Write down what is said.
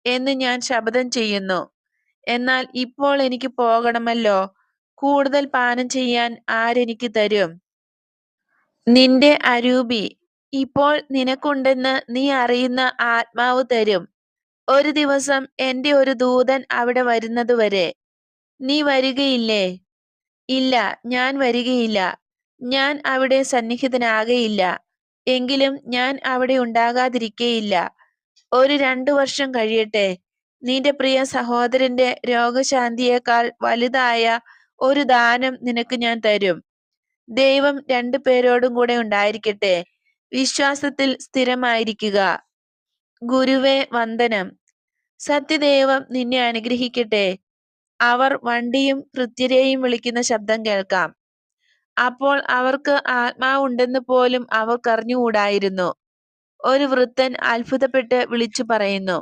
എന്ന് ഞാൻ ശപഥം ചെയ്യുന്നു. എന്നാൽ ഇപ്പോൾ എനിക്ക് പോകണമല്ലോ. കൂടുതൽ പാനം ചെയ്യാൻ ആരെനിക്ക് തരും? നിന്റെ അരൂപി ഇപ്പോൾ നിനക്കുണ്ടെന്ന് നീ അറിയുന്ന ആത്മാവ് തരും. ഒരു ദിവസം എന്റെ ഒരു ദൂതൻ അവിടെ വരുന്നതുവരെ നീ വരികയില്ലേ? ഇല്ല, ഞാൻ വരികയില്ല. ഞാൻ അവിടെ സന്നിഹിതനാകയില്ല. എങ്കിലും ഞാൻ അവിടെ ഉണ്ടാകാതിരിക്കയില്ല. ഒരു 2 വർഷം കഴിയട്ടെ. നിന്റെ പ്രിയ സഹോദരന്റെ രോഗശാന്തിയേക്കാൾ വലുതായ ഒരു ദാനം നിനക്ക് ഞാൻ തരും. ദൈവം 2 പേരോടും കൂടെ ഉണ്ടായിരിക്കട്ടെ. വിശ്വാസത്തിൽ സ്ഥിരമായിരിക്കുക. ഗുരുവേ വന്ദനം. സത്യദൈവം നിന്നെ അനുഗ്രഹിക്കട്ടെ. അവർ വണ്ടിയും ഭൃത്യരെയും വിളിക്കുന്ന ശബ്ദം കേൾക്കാം. അപ്പോൾ അവർക്ക് ആത്മാവുണ്ടെന്ന് പോലും അവർക്കറിഞ്ഞുകൂടായിരുന്നു. ഒരു വൃദ്ധൻ അത്ഭുതപ്പെട്ട് വിളിച്ചു പറയുന്നു,